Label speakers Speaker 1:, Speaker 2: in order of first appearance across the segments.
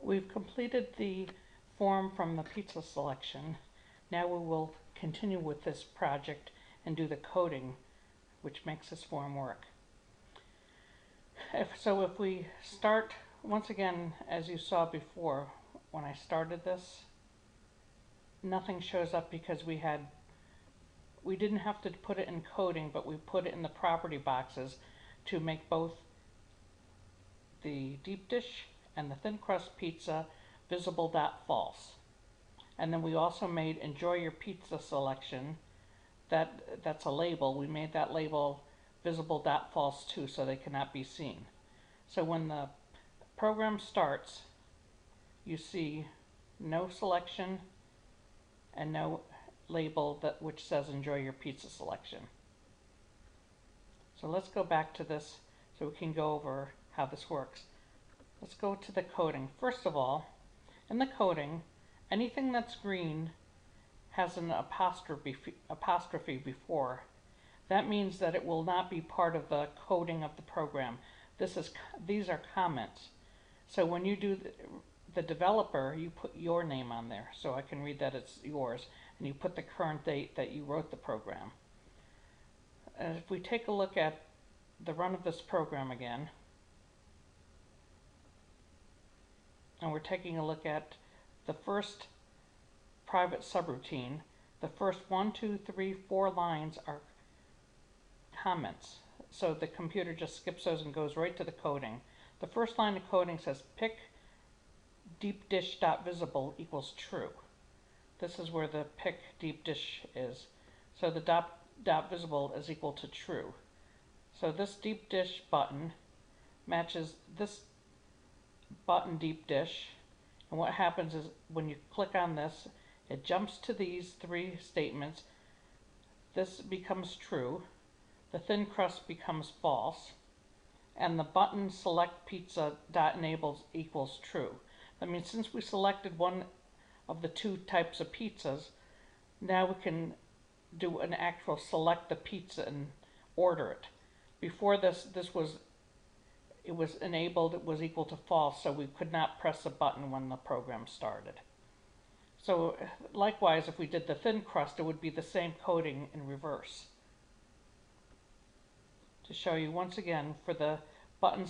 Speaker 1: We've completed the form from the pizza selection. Now we will continue with this project and do the coding, which makes this form work. If we start, once again, as you saw before, when I started this, nothing shows up because we didn't have to put it in coding, but we put it in the property boxes to make both the deep dish and the thin crust pizza visible.false. And then we also made enjoy your pizza selection. That's a label. We made that label visible.false too, so they cannot be seen. So when the program starts, you see no selection and no label which says enjoy your pizza selection. So let's go back to this so we can go over how this works. Let's go to the coding. First of all, in the coding, anything that's green has an apostrophe before. That means that it will not be part of the coding of the program. These are comments. So when you do the developer, you put your name on there, so I can read that it's yours, and you put the current date that you wrote the program. And if we take a look at the run of this program again, and we're taking a look at the first private subroutine, the first 1, 2, 3, 4 lines are comments. So the computer just skips those and goes right to the coding. The first line of coding says pick deep dish.visible equals true. This is where the pick deep dish is. So the dot visible is equal to true. So this deep dish button matches this button deep dish, and what happens is when you click on this, it jumps to these 3 statements. This becomes true, the thin crust becomes false, and the button select pizza dot enabled equals true. That means since we selected one of the 2 types of pizzas, now we can do an actual select the pizza and order it. Before this it was enabled, it was equal to false, so we could not press a button when the program started. So likewise, if we did the thin crust, it would be the same coding in reverse. To show you once again, for the button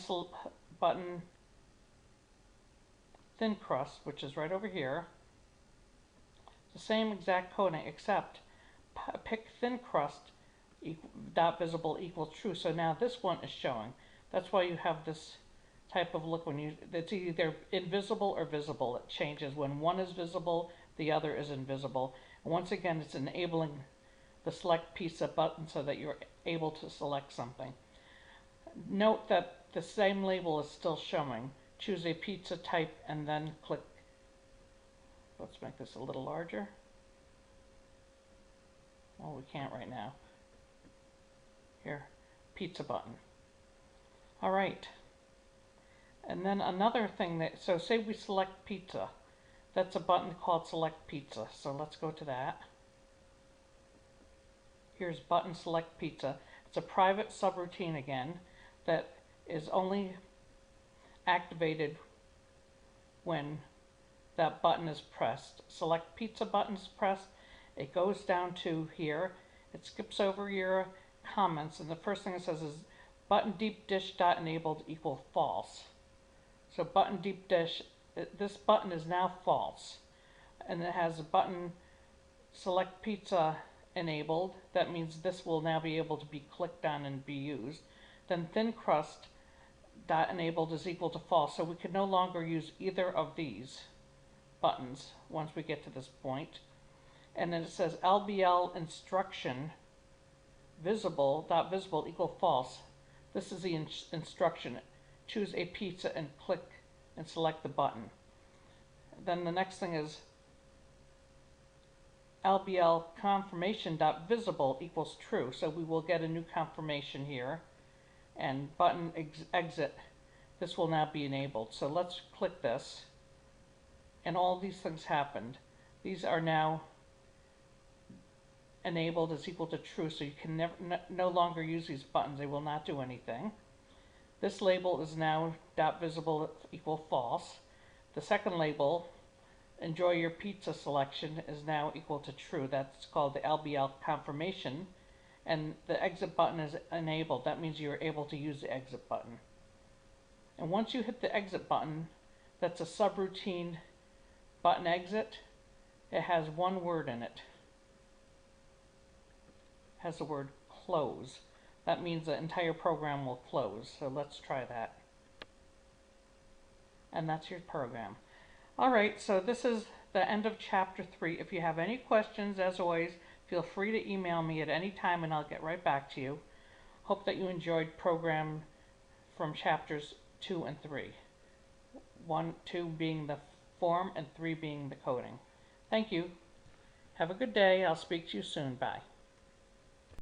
Speaker 1: thin crust, which is right over here, the same exact coding, except pick thin crust dot visible equals true. So now this one is showing. That's why you have this type of look when it's either invisible or visible. It changes when one is visible, the other is invisible. And once again, it's enabling the select pizza button so that you're able to select something. Note that the same label is still showing. Choose a pizza type and then click. Let's make this a little larger. Well, we can't right now. Here, pizza button. All right. And then another thing so say we select pizza. That's a button called select pizza. So let's go to that. Here's button select pizza. It's a private subroutine again that is only activated when that button is pressed. Select pizza button is pressed. It goes down to here. It skips over your comments, and the first thing it says is button deep dish dot enabled equal false. So button deep dish, this button is now false, and it has a button select pizza enabled. That means this will now be able to be clicked on and be used. Then thin crust dot enabled is equal to false, so we can no longer use either of these buttons once we get to this point. And then it says LBL instruction visible equal false. This is the instruction. Choose a pizza and click and select the button. Then the next thing is LBL confirmation.visible equals true. So we will get a new confirmation here. And button exit, this will now be enabled. So let's click this. And all these things happened. These are now enabled is equal to true, so you can no longer use these buttons. They will not do anything. This label is now dot visible equal false. The second label, enjoy your pizza selection, is now equal to true. That's called the LBL confirmation. And the exit button is enabled. That means you're able to use the exit button. And once you hit the exit button, that's a subroutine button exit. It has one word in it. It has the word close. That means the entire program will close. So let's try that. And that's your program. Alright, so this is the end of chapter 3. If you have any questions, as always, feel free to email me at any time and I'll get right back to you. Hope that you enjoyed program from chapters 2 and 3. 2 being the form and 3 being the coding. Thank you. Have a good day. I'll speak to you soon. Bye.